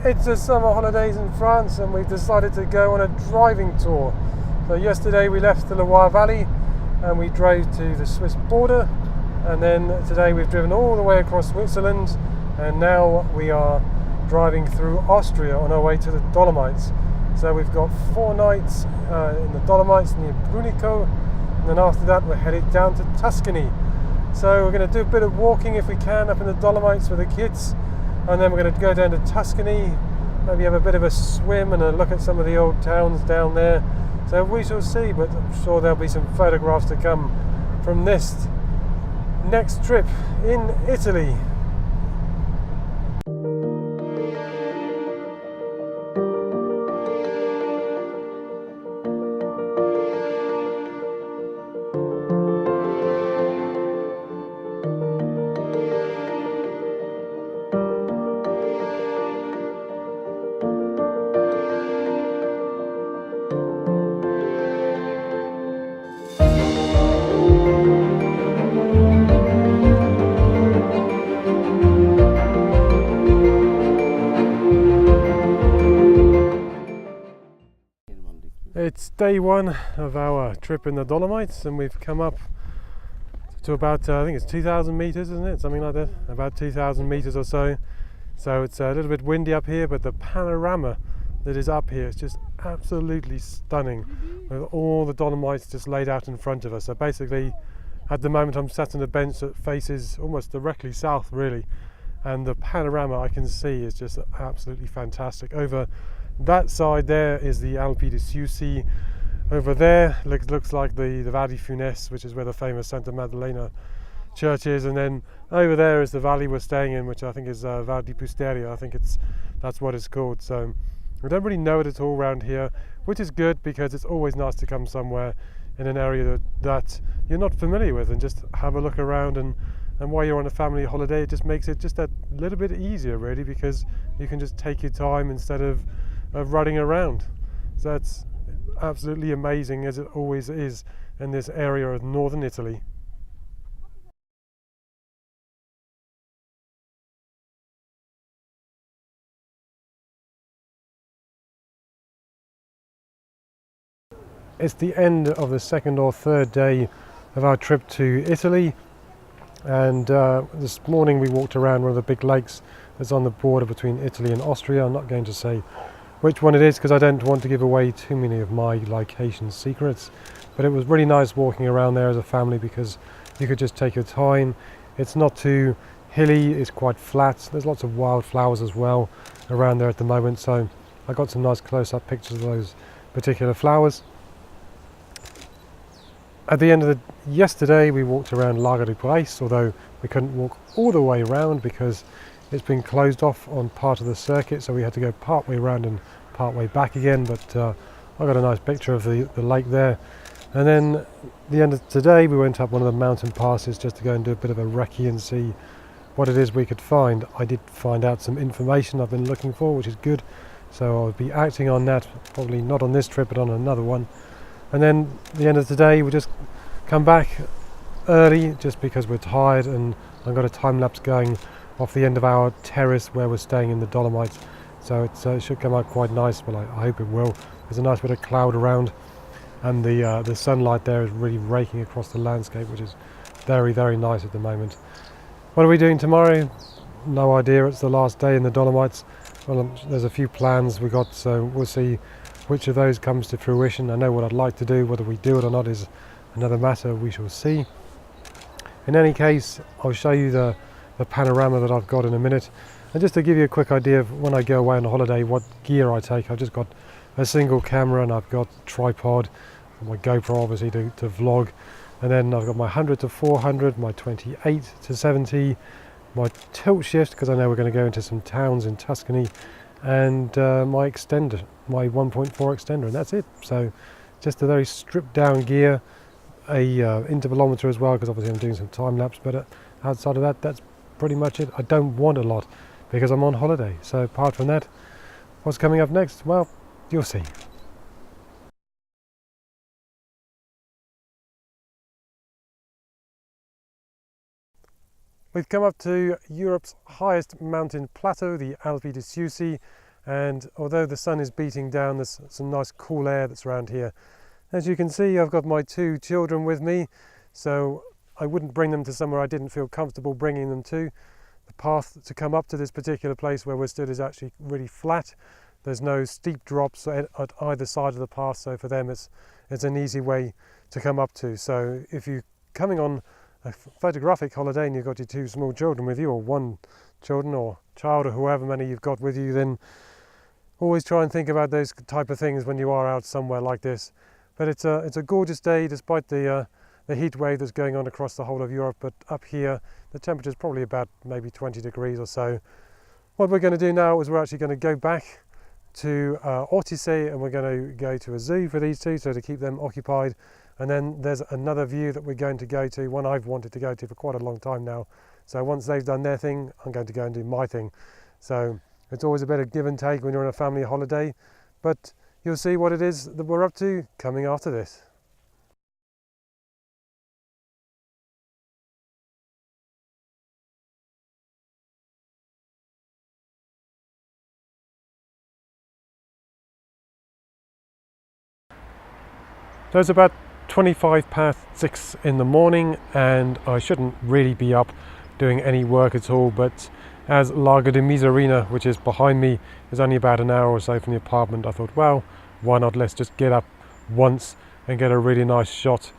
It's the summer holidays in France and we've decided to go on a driving tour. So yesterday we left the Loire Valley and we drove to the Swiss border, and then today we've driven all the way across Switzerland, and now we are driving through Austria on our way to the Dolomites. So we've got 4 nights in the Dolomites near Brunico, and then after that we're headed down to Tuscany. So we're going to do a bit of walking if we can up in the Dolomites with the kids, and then we're going to go down to Tuscany, maybe have a bit of a swim and a look at some of the old towns down there. So we shall see, but I'm sure there'll be some photographs to come from this next trip in Italy. It's day 1 of our trip in the Dolomites, and we've come up to about, I think it's 2,000 meters, isn't it? Something like that, about 2,000 meters or so. So it's a little bit windy up here, but the panorama that is up here is just absolutely stunning, with all the Dolomites just laid out in front of us. So basically, at the moment I'm sat on a bench that faces almost directly south, really, and the panorama I can see is just absolutely fantastic. Over that side there is the Alpi di Siusi. Over there looks like the Val di Funes, which is where the famous Santa Maddalena church is, and then over there is the valley we're staying in, which I think is Val di Pusteria. I think that's what it's called. So we don't really know it at all around here, which is good, because it's always nice to come somewhere in an area that you're not familiar with and just have a look around, and while you're on a family holiday it just makes it just that little bit easier, really, because you can just take your time instead of running around. So that's absolutely amazing, as it always is in this area of northern Italy. It's the end of the 2nd or 3rd day of our trip to Italy, and this morning we walked around one of the big lakes that's on the border between Italy and Austria. I'm not going to say which one it is because I don't want to give away too many of my location secrets, but it was really nice walking around there as a family because you could just take your time. It's not too hilly, it's quite flat. There's lots of wildflowers as well around there at the moment, so I got some nice close-up pictures of those particular flowers. At the end of yesterday we walked around Lago di Paese, although we couldn't walk all the way around because it's been closed off on part of the circuit, so we had to go part way around and part way back again, but I got a nice picture of the lake there. And then at the end of today we went up one of the mountain passes just to go and do a bit of a recce and see what it is we could find. I did find out some information I've been looking for, which is good, so I'll be acting on that, probably not on this trip but on another one. And then at the end of today we just come back early just because we're tired, and I've got a time lapse going off the end of our terrace where we're staying in the Dolomites, so it should come out quite nice. Well, I hope it will. There's a nice bit of cloud around, and the sunlight there is really raking across the landscape, which is very, very nice at the moment. What are we doing tomorrow? No idea. It's the last day in the Dolomites. Well, there's a few plans we got, so we'll see which of those comes to fruition. I know what I'd like to do. Whether we do it or not is another matter. We shall see. In any case, I'll show you the panorama that I've got in a minute, and just to give you a quick idea of when I go away on a holiday what gear I take. I've just got a single camera, and I've got a tripod, my GoPro obviously to vlog, and then I've got my 100 to 400, my 28 to 70, my tilt shift because I know we're going to go into some towns in Tuscany, and my extender, my 1.4 extender, and that's it. So just a very stripped down gear, a intervalometer as well because obviously I'm doing some time lapse, but outside of that, that's pretty much it. I don't want a lot because I'm on holiday. So apart from that, what's coming up next? Well, you'll see. We've come up to Europe's highest mountain plateau, the Alpi di Siusi, and although the sun is beating down, there's some nice cool air that's around here. As you can see, I've got my 2 children with me, so I wouldn't bring them to somewhere I didn't feel comfortable bringing them to. The path to come up to this particular place where we're stood is actually really flat. There's no steep drops at either side of the path, so for them it's an easy way to come up to. So if you're coming on a photographic holiday and you've got your 2 small children with you, or 1 children or child, or however many you've got with you, then always try and think about those type of things when you are out somewhere like this. But it's a gorgeous day despite the heat wave that's going on across the whole of Europe. But up here the temperature is probably about maybe 20 degrees or so. What we're going to do now is we're actually going to go back to Ortisei, and we're going to go to a zoo for these 2, so to keep them occupied. And then there's another view that we're going to go to, one I've wanted to go to for quite a long time now. So once they've done their thing, I'm going to go and do my thing. So it's always a bit of give and take when you're on a family holiday, but you'll see what it is that we're up to coming after this. So it's about 25 past 6 in the morning, and I shouldn't really be up doing any work at all, but as Lago di Misurina, which is behind me, is only about an hour or so from the apartment, I thought, well, why not, let's just get up once and get a really nice shot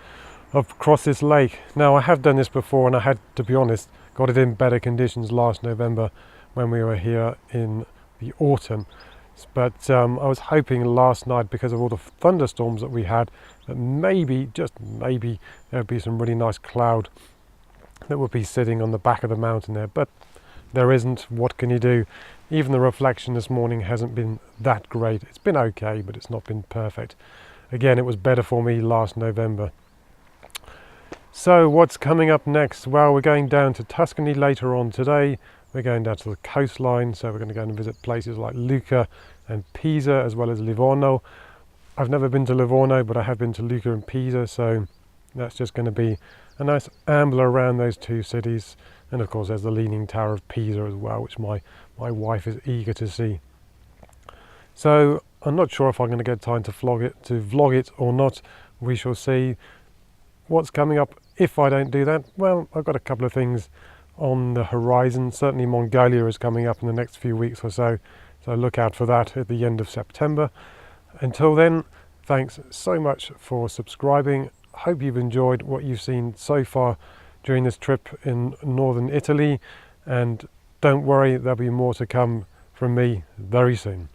across this lake. Now, I have done this before, and I had, to be honest, got it in better conditions last November when we were here in the autumn. But I was hoping last night, because of all the thunderstorms that we had, that maybe, just maybe, there would be some really nice cloud that would be sitting on the back of the mountain there. But there isn't. What can you do? Even the reflection this morning hasn't been that great. It's been okay, but it's not been perfect. Again, it was better for me last November. So what's coming up next? Well, we're going down to Tuscany later on today. We're going down to the coastline, so we're going to go and visit places like Lucca and Pisa, as well as Livorno. I've never been to Livorno, but I have been to Lucca and Pisa, so that's just going to be a nice amble around those 2 cities. And of course there's the Leaning Tower of Pisa as well, which my wife is eager to see. So I'm not sure if I'm going to get time to vlog it or not. We shall see what's coming up if I don't do that. Well, I've got a couple of things on the horizon. Certainly Mongolia is coming up in the next few weeks or so, so look out for that at the end of September. Until then, thanks so much for subscribing. Hope you've enjoyed what you've seen so far during this trip in northern Italy, and don't worry, there'll be more to come from me very soon.